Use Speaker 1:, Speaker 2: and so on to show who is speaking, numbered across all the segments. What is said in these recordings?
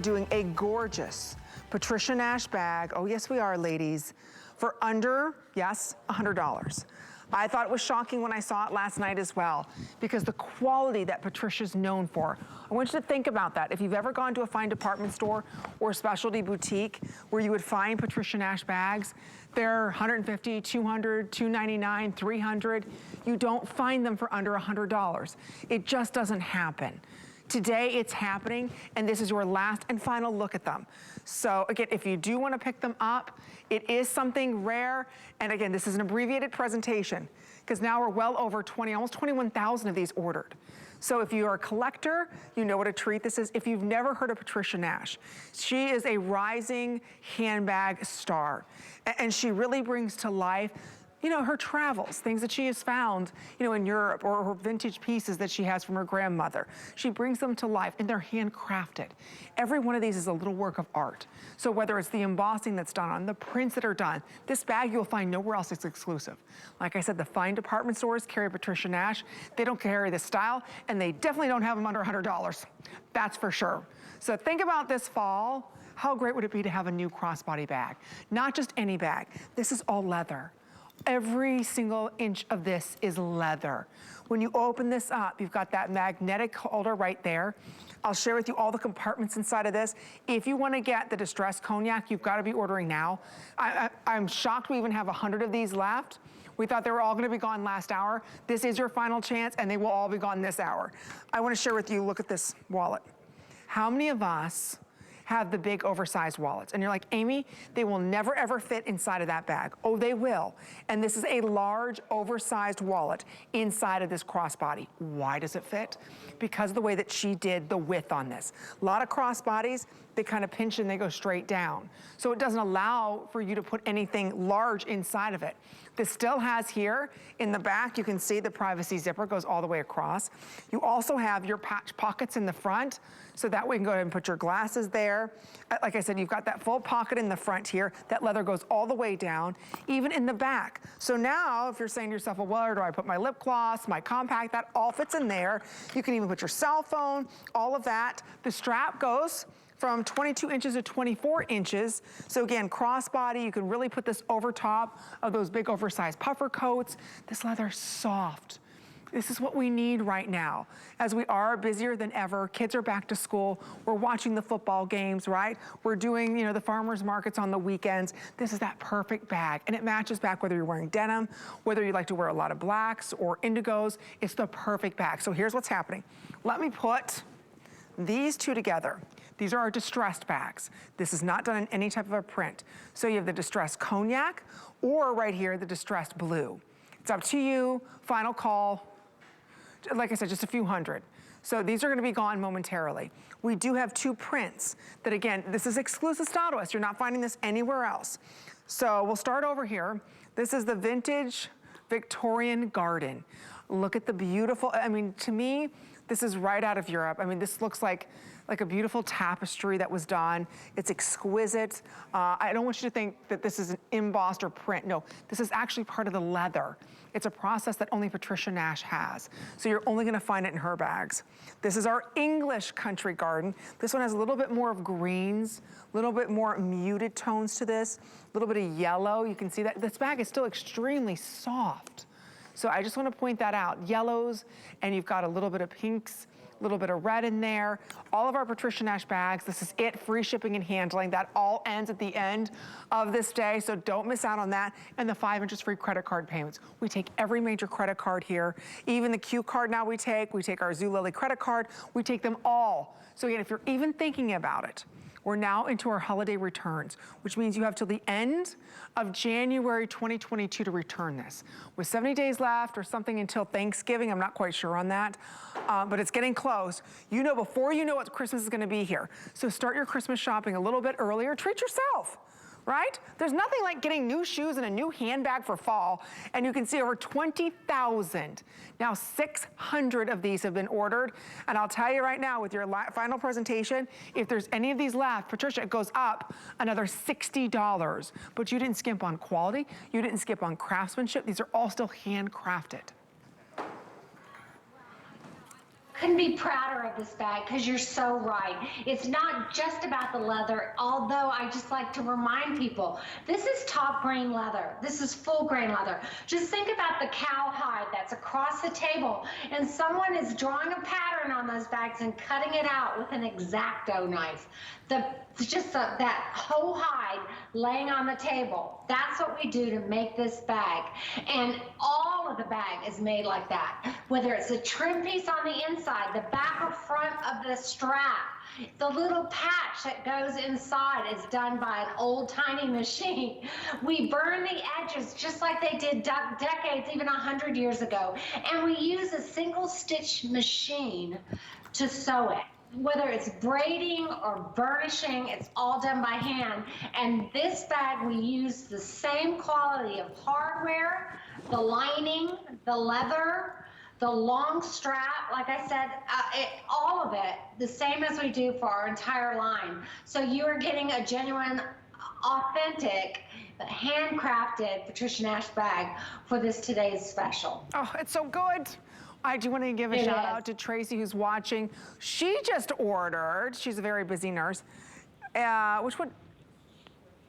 Speaker 1: Doing a gorgeous Patricia Nash bag. Oh, yes, we are, ladies. For under, yes, $100. I thought it was shocking when I saw it last night as well, because the quality that Patricia's known for. I want you to think about that. If you've ever gone to a fine department store or specialty boutique where you would find Patricia Nash bags, they're $150, $200, $299, $300. You don't find them for under $100. It just doesn't happen. Today it's happening, and this is your last and final look at them. So again, if you do want to pick them up, it is something rare. And again, this is an abbreviated presentation because now we're well over almost 21,000 of these ordered. So if you're a collector, you know what a treat this is. If you've never heard of Patricia Nash, she is a rising handbag star. And she really brings to life, you know, her travels, things that she has found, you know, in Europe, or her vintage pieces that she has from her grandmother. She brings them to life, and they're handcrafted. Every one of these is a little work of art. So whether it's the embossing that's done on, the prints that are done, this bag you'll find nowhere else. It's exclusive. Like I said, the fine department stores carry Patricia Nash. They don't carry this style, and they definitely don't have them under $100. That's for sure. So think about this fall. How great would it be to have a new crossbody bag? Not just any bag. This is all leather. Every single inch of this is leather. When you open this up, you've got that magnetic holder right there. I'll share with you all the compartments inside of this. If you want to get the distressed cognac, you've got to be ordering now. I'm shocked we even have 100 of these left. We thought they were all going to be gone last hour. This is your final chance, and they will all be gone this hour. I want to share with you, look at this wallet. How many of us have the big oversized wallets? And you're like, Amy, they will never ever fit inside of that bag. Oh, they will. And this is a large oversized wallet inside of this crossbody. Why does it fit? Because of the way that she did the width on this. A lot of crossbodies, they kind of pinch and they go straight down. So it doesn't allow for you to put anything large inside of it. This still has here in the back, you can see the privacy zipper goes all the way across. You also have your patch pockets in the front, so that way you can go ahead and put your glasses there. Like I said, you've got that full pocket in the front here. That leather goes all the way down, even in the back. So now, if you're saying to yourself, well, where do I put my lip gloss, my compact, that all fits in there. You can even put your cell phone, all of that. The strap goes from 22 inches to 24 inches. So again, crossbody, you can really put this over top of those big oversized puffer coats. This leather's soft. This is what we need right now. As we are busier than ever, kids are back to school, we're watching the football games, right? We're doing, you know, the farmers markets on the weekends. This is that perfect bag, and it matches back whether you're wearing denim, whether you like to wear a lot of blacks or indigos, it's the perfect bag. So here's what's happening. Let me put these two together. These are our distressed bags. This is not done in any type of a print. So you have the distressed cognac, or right here, the distressed blue. It's up to you, final call. Like I said, just a few hundred. So these are gonna be gone momentarily. We do have two prints that, again, this is exclusive style to us. You're not finding this anywhere else. So we'll start over here. This is the vintage Victorian Garden. Look at the beautiful, I mean, to me, this is right out of Europe. I mean, this looks like a beautiful tapestry that was done. It's exquisite. I don't want you to think that this is an embossed or print. No, this is actually part of the leather. It's a process that only Patricia Nash has. So you're only gonna find it in her bags. This is our English country garden. This one has a little bit more of greens, a little bit more muted tones to this, a little bit of yellow. You can see that this bag is still extremely soft. So I just want to point that out. Yellows, and you've got a little bit of pinks, a little bit of red in there. All of our Patricia Nash bags, this is it, free shipping and handling. That all ends at the end of this day, so don't miss out on that. And the 5 interest free credit card payments. We take every major credit card here. Even the Q card now we take our Zulily credit card, we take them all. So again, if you're even thinking about it, we're now into our holiday returns, which means you have till the end of January 2022 to return this. With 70 days left or something until Thanksgiving, I'm not quite sure on that, but it's getting close. You know before you know what Christmas is gonna be here. So start your Christmas shopping a little bit earlier, treat yourself. Right? There's nothing like getting new shoes and a new handbag for fall, and you can see over 20,000. Now 600 of these have been ordered, and I'll tell you right now with your final presentation, if there's any of these left, Patricia, it goes up another $60. But you didn't skimp on quality, you didn't skip on craftsmanship, these are all still handcrafted.
Speaker 2: couldn't be prouder of this bag because you're so right. It's not just about the leather, although I just like to remind people, this is top grain leather. This is full grain leather. Just think about the cowhide that's across the table and someone is drawing a pattern on those bags and cutting it out with an X-Acto knife. That whole hide laying on the table. That's what we do to make this bag. And all of the bag is made like that. Whether it's a trim piece on the inside, the back or front of the strap, the little patch that goes inside is done by an old tiny machine. We burn the edges just like they did decades, even 100 years ago. And we use a single stitch machine to sew it. Whether it's braiding or burnishing, it's all done by hand. And this bag, we use the same quality of hardware, the lining, the leather, the long strap, like I said, all of it, the same as we do for our entire line. So you are getting a genuine, authentic, handcrafted Patricia Nash bag for this today's special.
Speaker 1: Oh, it's so good. I do want to give a shout out to Tracy who's watching. She just ordered, she's a very busy nurse.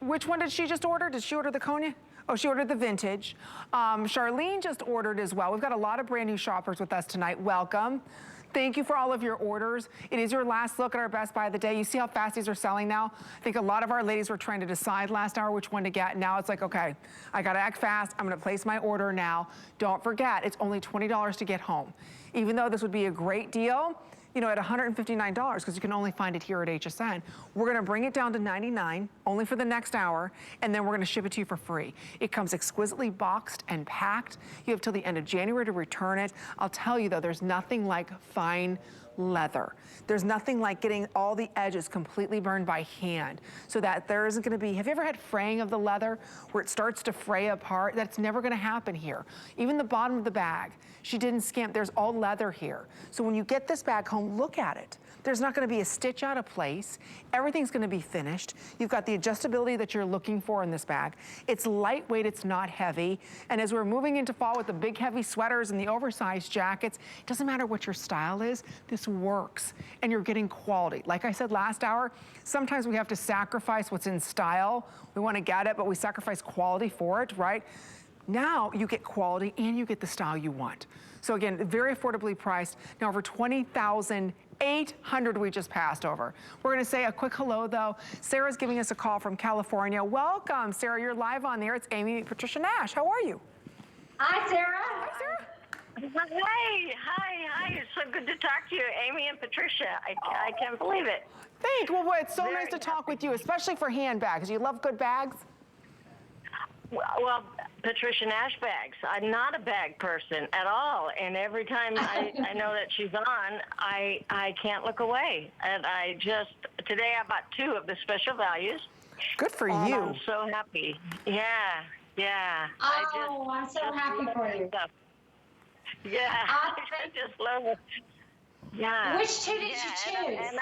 Speaker 1: Which one did she just order? Did she order the Cognac? Oh, she ordered the vintage. Charlene just ordered as well. We've got a lot of brand new shoppers with us tonight. Welcome. Thank you for all of your orders. It is your last look at our Best Buy of the day. You see how fast these are selling now? I think a lot of our ladies were trying to decide last hour which one to get. Now it's like, okay, I gotta act fast. I'm gonna place my order now. Don't forget, it's only $20 to get home. Even though this would be a great deal, you know, at $159, because you can only find it here at HSN. We're gonna bring it down to $99, only for the next hour, and then we're gonna ship it to you for free. It comes exquisitely boxed and packed. You have till the end of January to return it. I'll tell you though, there's nothing like fine leather. There's nothing like getting all the edges completely burned by hand so that there isn't gonna be, have you ever had fraying of the leather where it starts to fray apart? That's never gonna happen here. Even the bottom of the bag, she didn't scamp, there's all leather here. So when you get this bag home, look at it. There's not gonna be a stitch out of place. Everything's gonna be finished. You've got the adjustability that you're looking for in this bag. It's lightweight, it's not heavy. And as we're moving into fall with the big heavy sweaters and the oversized jackets, it doesn't matter what your style is, this works. And you're getting quality. Like I said last hour, sometimes we have to sacrifice what's in style. We wanna get it, but we sacrifice quality for it, right? Now you get quality and you get the style you want. So again, very affordably priced. Now over 20,800 we just passed over. We're gonna say a quick hello though. Sarah's giving us a call from California. Welcome, Sarah, you're live on there. It's Amy, Patricia Nash. How are you?
Speaker 2: Hi, Sarah.
Speaker 1: Hi, Sarah.
Speaker 3: Hi. It's so good to talk to you, Amy and Patricia. I can't believe it.
Speaker 1: Thanks. Well, it's so nice to talk with you, especially for handbags. You love good bags?
Speaker 3: Well, Patricia Nash bags. I'm not a bag person at all, and every time I know that she's on, I can't look away. And today I bought 2 of the special values.
Speaker 1: Good for you.
Speaker 3: I'm so happy. Yeah.
Speaker 2: Oh, I'm so happy for you.
Speaker 3: Yeah, I just love it. Yeah.
Speaker 2: Which 2 did you choose?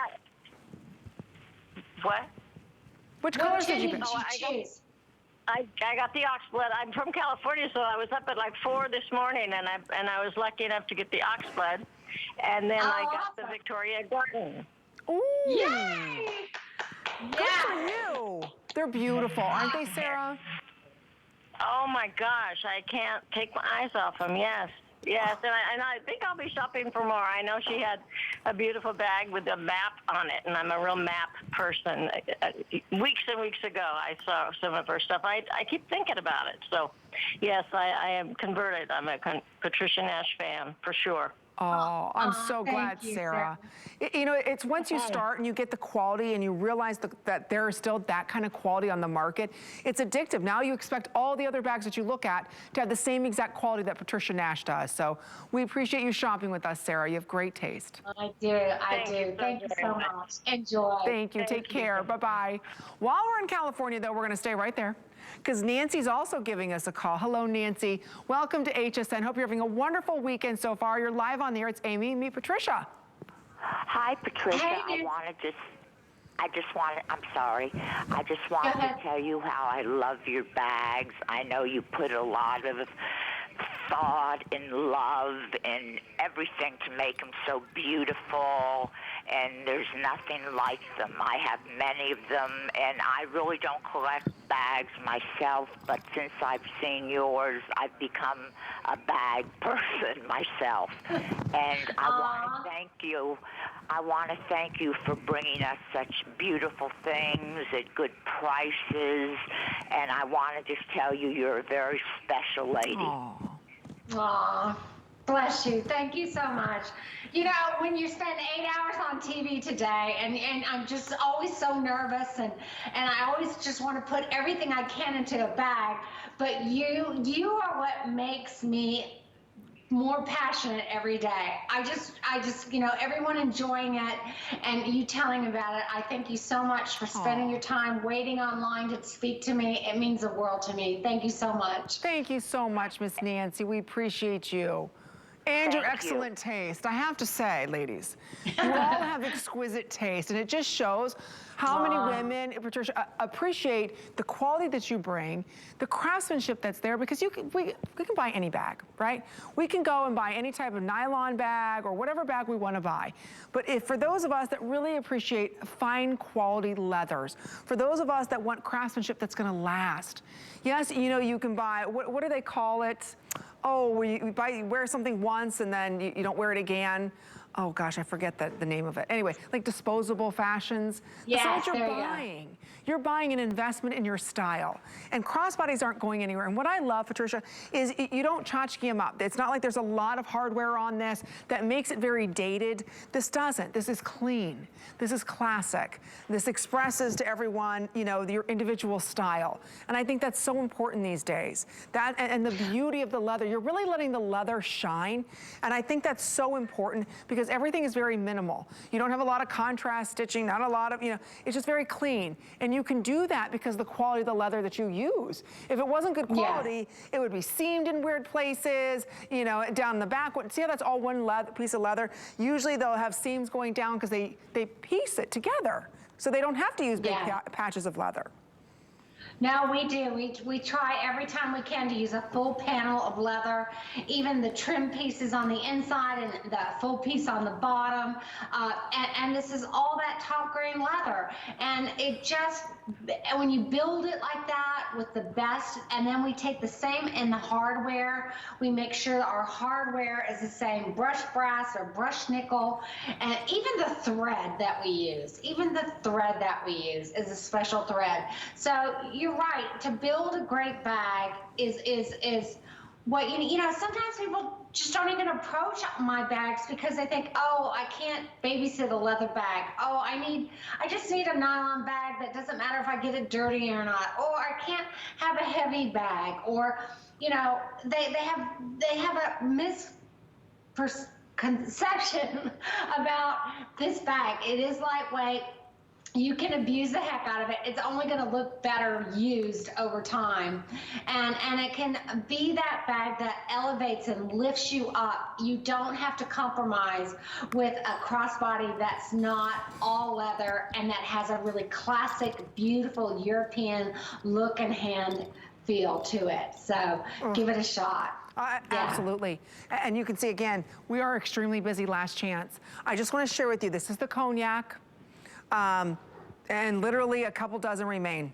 Speaker 3: What?
Speaker 1: Which colors did you
Speaker 2: choose?
Speaker 3: I got the oxblood. I'm from California, so I was up at like 4 this morning, and I was lucky enough to get the oxblood, and then I got the Victorian Garden.
Speaker 1: Ooh!
Speaker 2: Yay!
Speaker 1: Good for you. They're beautiful, aren't they, Sarah?
Speaker 3: Oh my gosh, I can't take my eyes off them. Yes, and I think I'll be shopping for more. I know she had a beautiful bag with a map on it, and I'm a real map person. Weeks and weeks ago, I saw some of her stuff. I keep thinking about it. So, yes, I am converted. I'm a Patricia Nash fan, for sure.
Speaker 1: Oh, I'm so glad, Sarah. You know, it's once you start and you get the quality and you realize that there is still that kind of quality on the market, it's addictive. Now you expect all the other bags that you look at to have the same exact quality that Patricia Nash does. So we appreciate you shopping with us, Sarah. You have great taste.
Speaker 2: I do. Thank you so much. Enjoy.
Speaker 1: Thank you. Take care. Bye-bye. While we're in California, though, we're going to stay right there, because Nancy's also giving us a call. Hello, Nancy. Welcome to HSN. Hope you're having a wonderful weekend so far. You're live on the air. It's Amy. Meet Patricia.
Speaker 4: Hi, Patricia.
Speaker 2: Hey,
Speaker 4: I'm sorry. I just wanted to tell you how I love your bags. I know you put a lot of thought and love and everything to make them so beautiful, and there's nothing like them. I have many of them, and I really don't collect bags myself, but since I've seen yours, I've become a bag person myself. And I want to thank you. I want to thank you for bringing us such beautiful things at good prices, and I want to just tell you you're a very special lady.
Speaker 2: Aw, bless you. Thank you so much. You know, when you spend 8 hours on TV today, and I'm just always so nervous, and I always just want to put everything I can into a bag, but you are what makes me more passionate every day. I just, you know, everyone enjoying it and you telling about it. I thank you so much for spending your time waiting online to speak to me. It means the world to me. Thank you so much.
Speaker 1: Thank you so much, Miss Nancy. We appreciate you. And your excellent taste. I have to say, ladies, you all have exquisite taste, and it just shows how many women, Patricia, appreciate the quality that you bring, the craftsmanship that's there, because we can buy any bag, right? We can go and buy any type of nylon bag or whatever bag we want to buy. But if for those of us that really appreciate fine quality leathers, for those of us that want craftsmanship that's going to last, yes, you know, you can buy, what do they call it? Oh, where you wear something once and then you don't wear it again. Oh gosh, I forget the name of it. Anyway, like disposable fashions.
Speaker 2: Yes,
Speaker 1: that's what you're buying. You're buying an investment in your style. And crossbodies aren't going anywhere. And what I love, Patricia, is you don't tchotchke them up. It's not like there's a lot of hardware on this that makes it very dated. This doesn't. This is clean. This is classic. This expresses to everyone, you know, your individual style. And I think that's so important these days. That and the beauty of the leather, you're really letting the leather shine. And I think that's so important because everything is very minimal. You don't have a lot of contrast stitching, not a lot of, you know, it's just very clean. And you can do that because of the quality of the leather that you use. If it wasn't good quality, it would be seamed in weird places, you know, down the back. See how that's all one piece of leather? Usually they'll have seams going down because they piece it together. So they don't have to use big patches of leather.
Speaker 2: No, we do. We try every time we can to use a full panel of leather, even the trim pieces on the inside and the full piece on the bottom. And this is all that top grain leather. And it just, when you build it like that with the best, and then we take the same in the hardware, we make sure that our hardware is the same brushed brass or brushed nickel, and even the thread that we use, is a special thread. So you're right, to build a great bag is what, you know, sometimes people just don't even approach my bags because they think, oh, I can't babysit a leather bag. Oh, I just need a nylon bag that doesn't matter if I get it dirty or not. Or I can't have a heavy bag. Or, you know, they have a misconception about this bag. It is lightweight. You can abuse the heck out of it. It's only going to look better used over time. And it can be that bag that elevates and lifts you up. You don't have to compromise with a crossbody that's not all leather and that has a really classic, beautiful European look and hand feel to it. So give it a shot.
Speaker 1: Absolutely. And you can see, again, we are extremely busy. Last chance. I just want to share with you, this is the Cognac. And literally a couple dozen remain.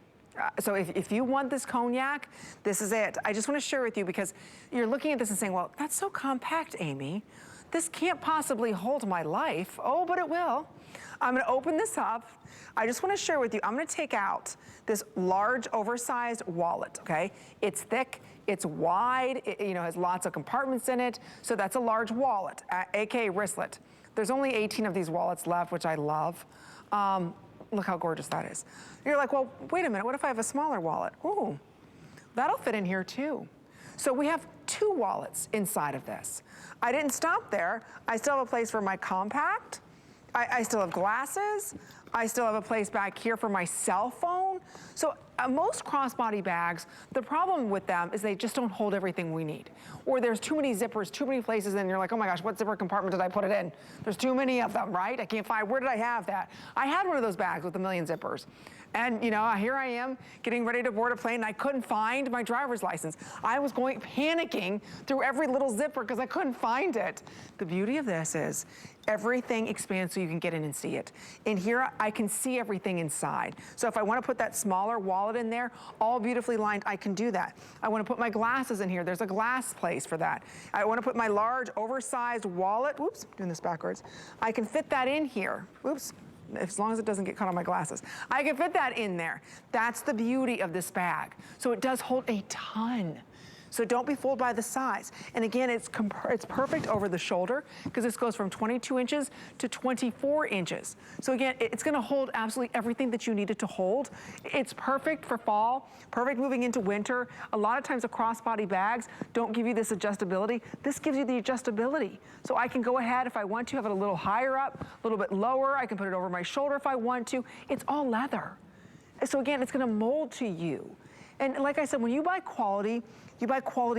Speaker 1: So if you want this Cognac, this is it. I just want to share with you because you're looking at this and saying, well, that's so compact, Amy. This can't possibly hold my life. Oh, but it will. I'm going to open this up. I just want to share with you, I'm going to take out this large oversized wallet, okay? It's thick, it's wide, it, you know, has lots of compartments in it. So that's a large wallet, aka wristlet. There's only 18 of these wallets left, which I love. Look how gorgeous that is. You're like, well, wait a minute, what if I have a smaller wallet? Ooh, that'll fit in here too. So we have 2 wallets inside of this. I didn't stop there. I still have a place for my compact. I still have glasses. I still have a place back here for my cell phone. So most crossbody bags, the problem with them is they just don't hold everything we need. Or there's too many zippers, too many places, and you're like, oh my gosh, what zipper compartment did I put it in? There's too many of them, right? I can't find, where did I have that? I had one of those bags with a million zippers. And you know, here I am getting ready to board a plane and I couldn't find my driver's license. I was panicking through every little zipper because I couldn't find it. The beauty of this is everything expands so you can get in and see it. In here, I can see everything inside. So if I want to put that smaller wallet in there, all beautifully lined, I can do that. I want to put my glasses in here. There's a glass place for that. I want to put my large, oversized wallet. Whoops, doing this backwards. I can fit that in here. Whoops. As long as it doesn't get caught on my glasses. I can fit that in there. That's the beauty of this bag. So it does hold a ton. So don't be fooled by the size. And again, it's perfect over the shoulder because this goes from 22 inches to 24 inches. So again, it's gonna hold absolutely everything that you need it to hold. It's perfect for fall, perfect moving into winter. A lot of times the crossbody bags don't give you this adjustability. This gives you the adjustability. So I can go ahead if I want to, have it a little higher up, a little bit lower. I can put it over my shoulder if I want to. It's all leather. So again, it's gonna mold to you. And like I said, when you buy quality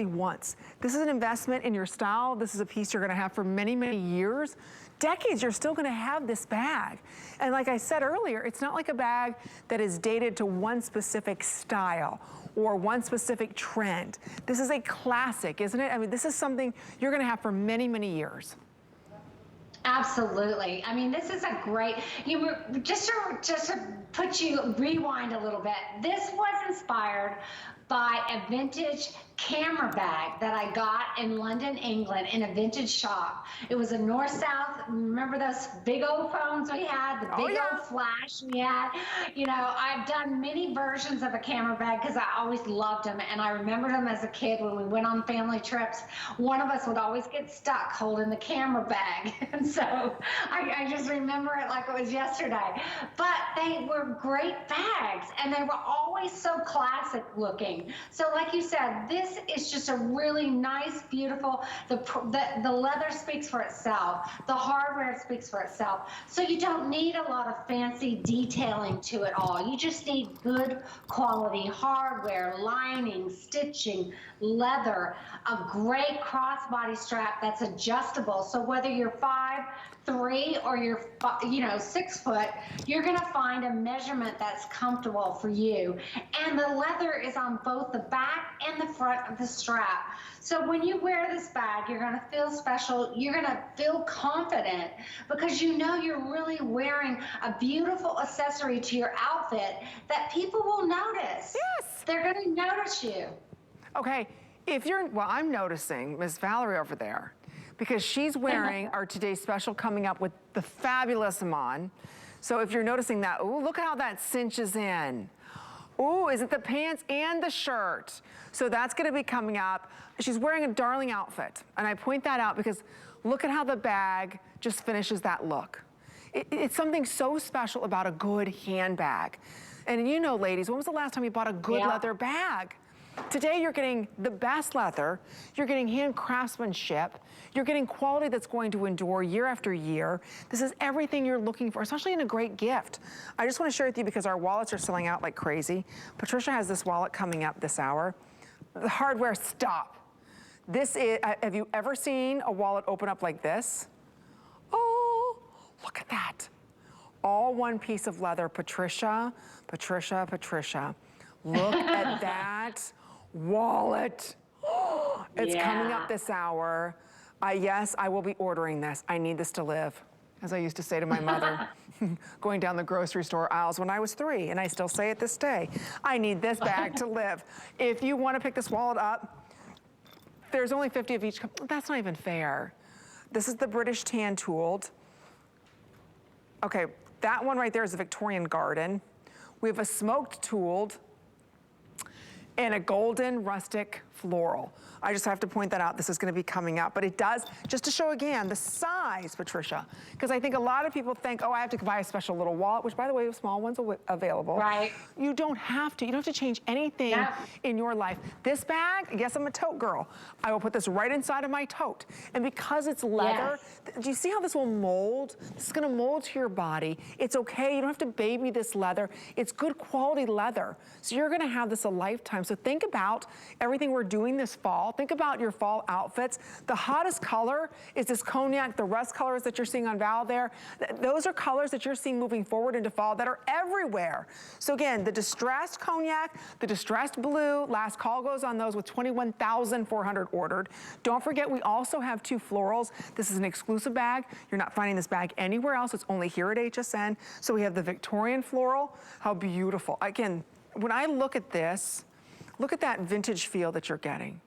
Speaker 1: once. This is an investment in your style. This is a piece you're gonna have for many, many years. Decades, you're still gonna have this bag. And like I said earlier, it's not like a bag that is dated to one specific style or one specific trend. This is a classic, isn't it? I mean, this is something you're gonna have for many, many years.
Speaker 2: Absolutely. I mean, this is a great, just to put you, rewind a little bit. This was inspired by a vintage camera bag that I got in London, England, in a vintage shop. It was a north-south, remember those big old phones we had, the big old flash we had? You know, I've done many versions of a camera bag because I always loved them, and I remember them as a kid when we went on family trips. One of us would always get stuck holding the camera bag, and so I just remember it like it was yesterday. But they were great bags, and they were always so classic looking. So like you said, this is just a really nice, beautiful, the leather speaks for itself. The hardware speaks for itself. So you don't need a lot of fancy detailing to it all. You just need good quality hardware, lining, stitching, leather, a great crossbody strap that's adjustable. So whether you're 5'3" or you're 6 foot, you're gonna find a measurement that's comfortable for you. And the leather is on both the back and the front of the strap. So when you wear this bag, you're gonna feel special, you're gonna feel confident because you know you're really wearing a beautiful accessory to your outfit that people will notice.
Speaker 1: Yes.
Speaker 2: They're gonna notice you.
Speaker 1: Okay, well, I'm noticing Miss Valerie over there because she's wearing our today's special coming up with the fabulous Iman. So if you're noticing that, ooh, look how that cinches in. Ooh, is it the pants and the shirt? So that's gonna be coming up. She's wearing a darling outfit. And I point that out because look at how the bag just finishes that look. It's something so special about a good handbag. And you know, ladies, when was the last time you bought a good leather bag? Today, you're getting the best leather, you're getting hand craftsmanship, you're getting quality that's going to endure year after year. This is everything you're looking for, especially in a great gift. I just want to share with you because our wallets are selling out like crazy. Patricia has this wallet coming up this hour. The hardware, stop. This is, have you ever seen a wallet open up like this? Oh, look at that. All one piece of leather, Patricia, Patricia, Patricia. Look at that wallet. It's coming up this hour. Yes, I will be ordering this. I need this to live, as I used to say to my mother, going down the grocery store aisles when I was 3, and I still say it this day. I need this bag to live. If you want to pick this wallet up, there's only 50 of each. That's not even fair. This is the British tan tooled. Okay, that one right there is the Victorian Garden. We have a smoked tooled and a golden rustic floral. I just have to point that out. This is gonna be coming up, but it does, just to show again, the size, Patricia, because I think a lot of people think, oh, I have to buy a special little wallet, which by the way, the small ones are available.
Speaker 2: Right.
Speaker 1: You don't have to. You don't have to change anything in your life. This bag, yes, I'm a tote girl. I will put this right inside of my tote. And because it's leather, do you see how this will mold? This is gonna mold to your body. It's okay, you don't have to baby this leather. It's good quality leather. So you're gonna have this a lifetime. So think about everything we're doing this fall. Think about your fall outfits. The hottest color is this cognac, the rust colors that you're seeing on Val there. Those are colors that you're seeing moving forward into fall that are everywhere. So again, the distressed cognac, the distressed blue, last call goes on those with 21,400 ordered. Don't forget, we also have 2 florals. This is an exclusive bag. You're not finding this bag anywhere else. It's only here at HSN. So we have the Victorian floral. How beautiful. Again, when I look at this, look at that vintage feel that you're getting.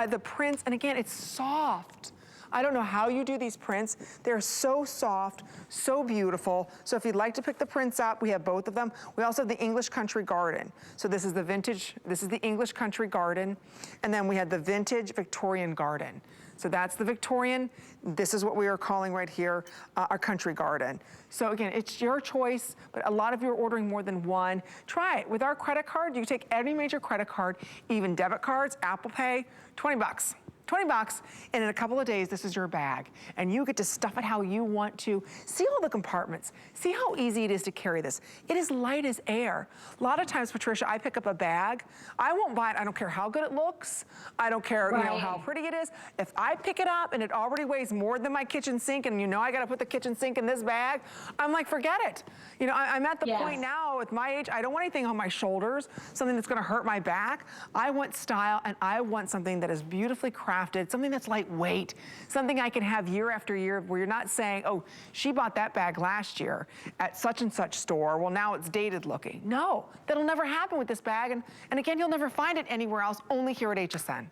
Speaker 1: The prints, and again, it's soft. I don't know how you do these prints. They're so soft, so beautiful. So if you'd like to pick the prints up, we have both of them. We also have the English Country Garden. So this is the vintage, this is the English Country Garden. And then we have the vintage Victorian Garden. So that's the Victorian. This is what we are calling right here, our Country Garden. So again, it's your choice, but a lot of you are ordering more than one. Try it. With our credit card, you can take any major credit card, even debit cards, Apple Pay, 20 bucks. 20 bucks, and in a couple of days, this is your bag. And you get to stuff it how you want to. See all the compartments. See how easy it is to carry this. It is light as air. A lot of times, Patricia, I pick up a bag. I won't buy it. I don't care how good it looks. I don't care you know, how pretty it is. If I pick it up and it already weighs more than my kitchen sink, and you know I gotta put the kitchen sink in this bag, I'm like, forget it. You know, I'm at the point now with my age, I don't want anything on my shoulders, something that's gonna hurt my back. I want style, and I want something that is beautifully crafted, something that's lightweight, something I can have year after year where you're not saying, oh, she bought that bag last year at such and such store. Well, now it's dated looking. No, that'll never happen with this bag. And again, you'll never find it anywhere else, only here at HSN.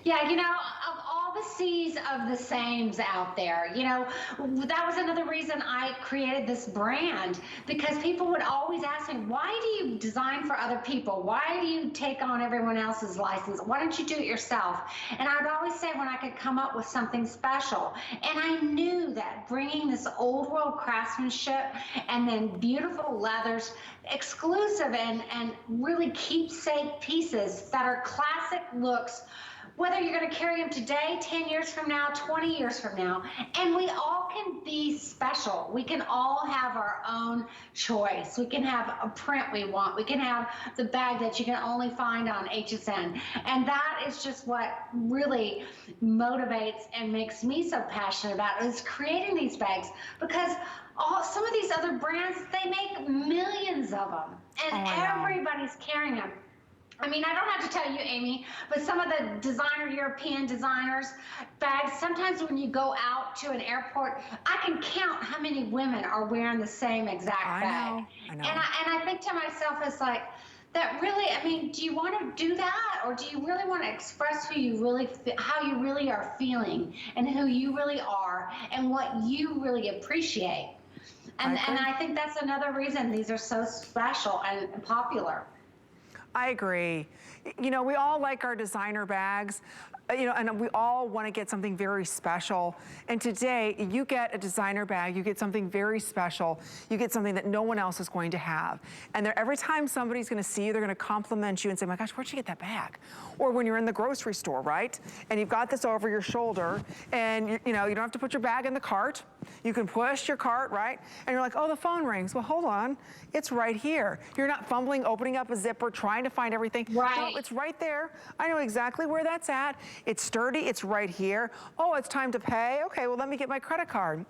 Speaker 2: Yeah, you know, of all the seas of the sames out there, you know, that was another reason I created this brand, because people would always ask me, why do you design for other people? Why do you take on everyone else's license? Why don't you do it yourself? And I would always say when I could come up with something special. And I knew that bringing this old world craftsmanship and then beautiful leathers, exclusive and really keepsake pieces that are classic looks, whether you're going to carry them today, 10 years from now, 20 years from now, and we all can be special. We can all have our own choice. We can have a print we want. We can have the bag that you can only find on HSN. And that is just what really motivates and makes me so passionate about is creating these bags, because some of these other brands, they make millions of them, and everybody's carrying them. I mean, I don't have to tell you, Amy, but some of the European designers bags, sometimes when you go out to an airport, I can count how many women are wearing the same exact bag. I know. And I think to myself, it's like, that really, I mean, do you want to do that? Or do you really want to express who you really, how you really are feeling and who you really are and what you really appreciate? And I think that's another reason these are so special and popular.
Speaker 1: I agree. You know, we all like our designer bags, you know, and we all want to get something very special. And today, you get a designer bag, you get something very special, you get something that no one else is going to have. And every time somebody's going to see you, they're going to compliment you and say, my gosh, where'd you get that bag? Or when you're in the grocery store, right? And you've got this over your shoulder, and you know, you don't have to put your bag in the cart. You can push your cart, right? And you're like, oh, the phone rings. Well, hold on. It's right here. You're not fumbling, opening up a zipper, trying to find everything.
Speaker 2: Right.
Speaker 1: No, it's right there. I know exactly where that's at. It's sturdy. It's right here. Oh, it's time to pay. Okay, well, let me get my credit card.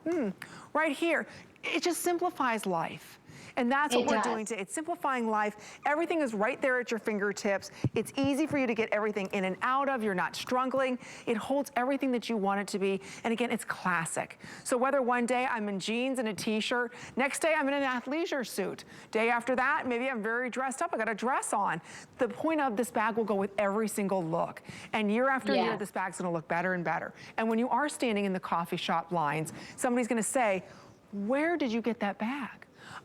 Speaker 1: Right here. It just simplifies life. And that's what we're doing today. It's simplifying life. Everything is right there at your fingertips. It's easy for you to get everything in and out of. You're not struggling. It holds everything that you want it to be. And again, it's classic. So whether one day I'm in jeans and a t-shirt, next day I'm in an athleisure suit. Day after that, maybe I'm very dressed up. I got a dress on. The point of this bag will go with every single look. And year after year, this bag's gonna look better and better. And when you are standing in the coffee shop lines, somebody's gonna say, where did you get that bag?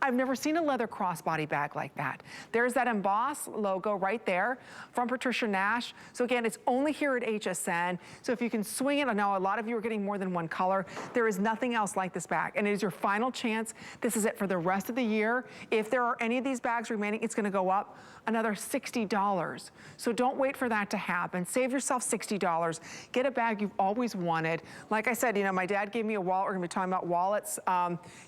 Speaker 1: I've never seen a leather crossbody bag like that. There's that emboss logo right there from Patricia Nash. So again, it's only here at HSN. So if you can swing it, I know a lot of you are getting more than one color. There is nothing else like this bag, and it is your final chance. This is it for the rest of the year. If there are any of these bags remaining, it's gonna go up another $60. So don't wait for that to happen. Save yourself $60. Get a bag you've always wanted. Like I said, you know, my dad gave me a wallet. We're gonna be talking about wallets.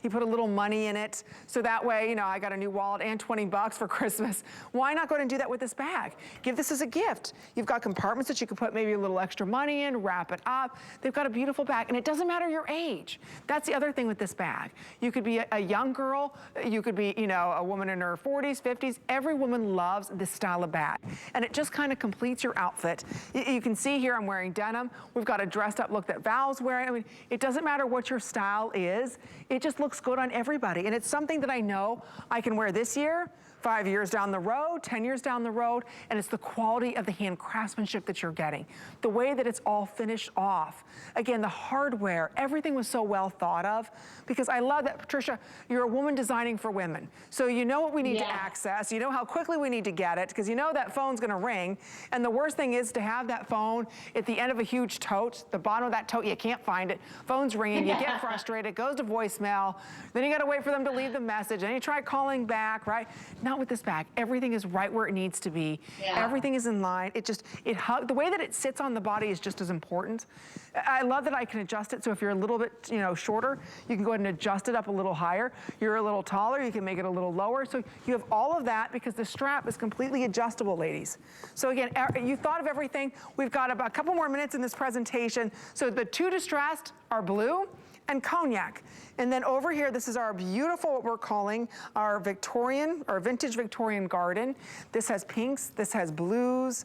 Speaker 1: He put a little money in it. So that way, you know, I got a new wallet and 20 bucks for Christmas. Why not go ahead and do that with this bag? Give this as a gift. You've got compartments that you can put maybe a little extra money in, wrap it up. They've got a beautiful bag, and it doesn't matter your age. That's the other thing with this bag. You could be a young girl. You could be, you know, a woman in her 40s, 50s. Every woman loves this style of bag, and it just kind of completes your outfit. You can see here I'm wearing denim. We've got a dressed up look that Val's wearing. I mean, it doesn't matter what your style is. It just looks good on everybody, and it's something that I know I can wear this year, 5 years down the road, 10 years down the road, and it's the quality of the hand craftsmanship that you're getting. The way that it's all finished off. Again, the hardware, everything was so well thought of, because I love that, Patricia, you're a woman designing for women. So you know what we need to access, you know how quickly we need to get it, because you know that phone's gonna ring, and the worst thing is to have that phone at the end of a huge tote, the bottom of that tote, you can't find it, phone's ringing, you get frustrated, it goes to voicemail, then you gotta wait for them to leave the message, and you try calling back, right? Not with this bag. Everything is right where it needs to be. Everything is in line. The way that it sits on the body is just as important. I love that I can adjust it, so if you're a little bit, you know, shorter, you can go ahead and adjust it up a little higher. You're a little taller, you can make it a little lower. So you have all of that because the strap is completely adjustable, ladies. So again, you thought of everything. We've got about a couple more minutes in this presentation. So the two distressed are blue and cognac. And then over here, this is our beautiful, what we're calling our vintage Victorian Garden. This has pinks, this has blues,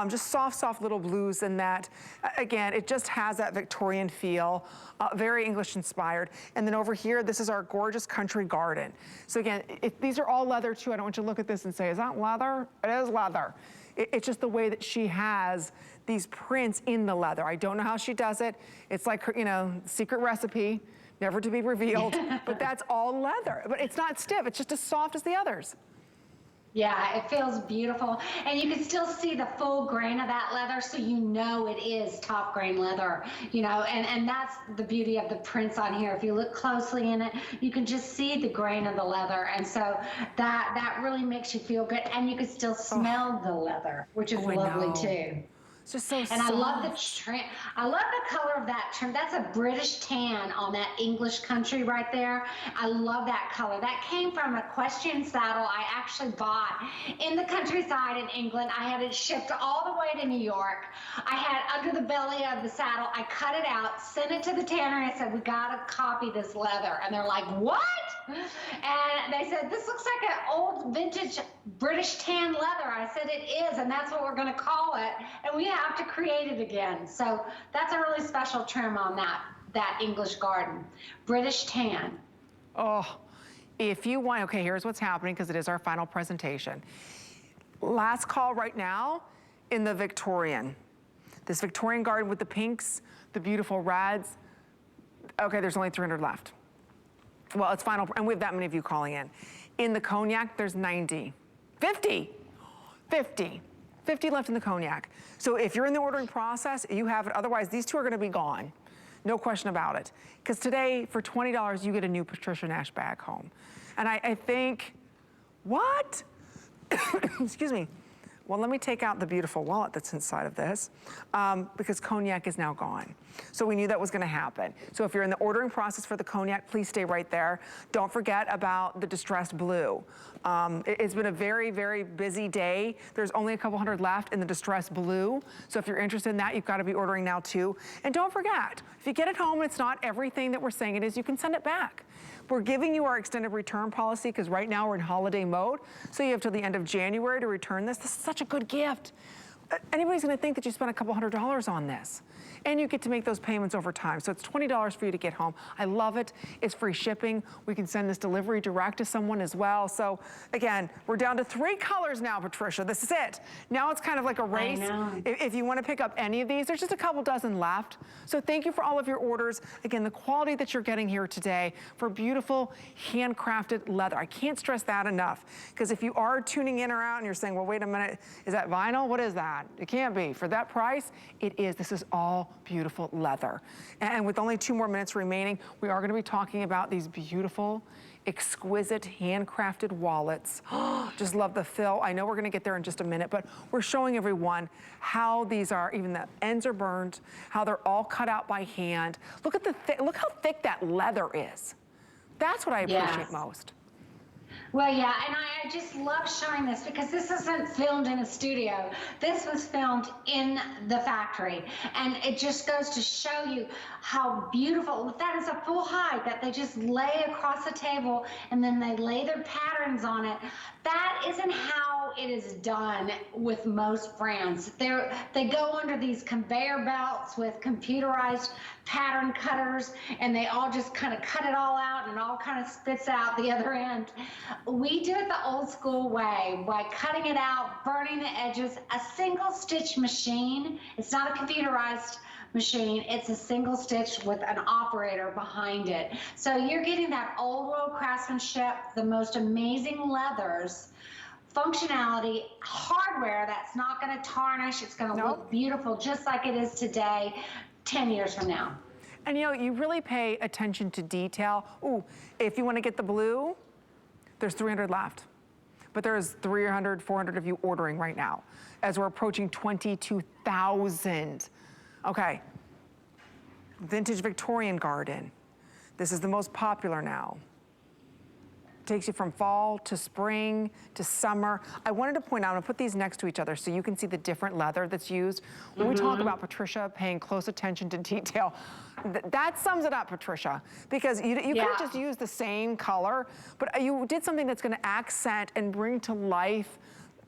Speaker 1: just soft little blues in that. Again, it just has that Victorian feel, very English inspired. And then over here, this is our gorgeous country garden. So again, these are all leather too. I don't want you to look at this and say, is that leather? It is leather. It's just the way that she has these prints in the leather. I don't know how she does it. It's like her, you know, secret recipe, never to be revealed, but that's all leather. But it's not stiff, it's just as soft as the others.
Speaker 2: Yeah, it feels beautiful. And you can still see the full grain of that leather, so you know it is top grain leather, you know, and that's the beauty of the prints on here. If you look closely in it, you can just see the grain of the leather. And so that really makes you feel good. And you can still smell the leather, which is lovely too.
Speaker 1: It's just so soft.
Speaker 2: I love the trim. I love the color of that trim. That's a British tan on that English country right there. I love that color. That came from a equestrian saddle I actually bought in the countryside in England. I had it shipped all the way to New York. I had under the belly of the saddle, I cut it out, sent it to the tanner, and I said, we gotta copy this leather. And they're like, what? And they said, this looks like an old vintage British tan leather. I said, it is, and that's what we're gonna call it. And we have to create it again. So that's a really special trim on that English Garden. British tan.
Speaker 1: Oh, if you want, okay, here's what's happening because it is our final presentation. Last call right now in the Victorian. This Victorian Garden with the pinks, the beautiful reds. Okay, there's only 300 left. Well, it's final, and we have that many of you calling in. In the cognac, there's 90. 50 left in the cognac. So if you're in the ordering process, you have it. Otherwise, these two are gonna be gone. No question about it. Because today, for $20, you get a new Patricia Nash bag home. And I think, what? Excuse me. Well, let me take out the beautiful wallet that's inside of this because cognac is now gone. So we knew that was gonna happen. So if you're in the ordering process for the cognac, please stay right there. Don't forget about the distressed blue. It's been a very, very busy day. There's only a couple hundred left in the distressed blue. So if you're interested in that, you've gotta be ordering now too. And don't forget, if you get it home and it's not everything that we're saying it is, you can send it back. We're giving you our extended return policy because right now we're in holiday mode. So you have till the end of January to return this. This is such a good gift. anybody's gonna think that you spent a couple $100s on this. And you get to make those payments over time. So it's $20 for you to get home. I love it. It's free shipping. We can send this delivery direct to someone as well. So again, we're down to 3 colors now, Patricia. This is it. Now it's kind of like a race.
Speaker 2: I know.
Speaker 1: If you want to pick up any of these, there's just a couple dozen left. So thank you for all of your orders. Again, the quality that you're getting here today for beautiful handcrafted leather. I can't stress that enough. Because if you are tuning in or out and you're saying, well, wait a minute, is that vinyl? What is that? It can't be. For that price, it is. This is all beautiful leather. And with only 2 more minutes remaining, we are going to be talking about these beautiful, exquisite handcrafted wallets. Just love the fill. I know we're going to get there in just a minute, but we're showing everyone how these are, even the ends are burned, how they're all cut out by hand. Look at look how thick that leather is. That's what I appreciate most.
Speaker 2: Well, yeah, and I just love showing this because this isn't filmed in a studio. This was filmed in the factory. And it just goes to show you how beautiful, that is a full hide that they just lay across the table and then they lay their patterns on it. That isn't how it is done with most brands. They go under these conveyor belts with computerized pattern cutters, and they all just kind of cut it all out and it all kind of spits out the other end. We do it the old school way by cutting it out, burning the edges, a single stitch machine. It's not a computerized machine, it's a single stitch with an operator behind it. So you're getting that old world craftsmanship, the most amazing leathers, functionality, hardware that's not going to tarnish. It's going to look beautiful just like it is today, 10 years from now.
Speaker 1: And you know, you really pay attention to detail. Ooh, if you want to get the blue, there's 300 left. But there's 300, 400 of you ordering right now as we're approaching 22,000. Okay, vintage Victorian Garden. This is the most popular now. Takes you from fall to spring to summer. I wanted to point out, I'm gonna put these next to each other so you can see the different leather that's used. When we talk about Patricia paying close attention to detail, that sums it up, Patricia, because you could have just used the same color, but you did something that's gonna accent and bring to life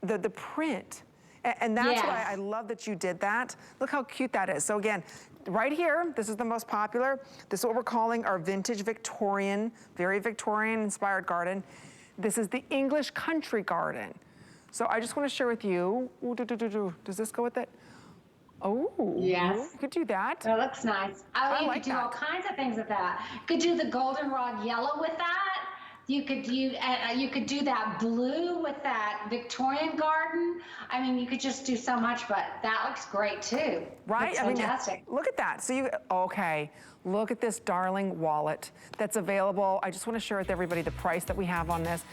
Speaker 1: the print. And that's why I love that you did that. Look how cute that is. So again, right here, this is the most popular. This is what we're calling our vintage Victorian, very Victorian inspired garden. This is the English country garden. So I just want to share with you, does this go with it? Oh,
Speaker 2: yes.
Speaker 1: You could do that.
Speaker 2: That looks nice. Oh, you could do all kinds of things with that. You could do the goldenrod yellow with that. You could do that blue with that Victorian garden. I mean, you could just do so much, but that looks great too.
Speaker 1: Right?
Speaker 2: That's fantastic.
Speaker 1: Look at that. So look at this darling wallet that's available. I just want to share with everybody the price that we have on this.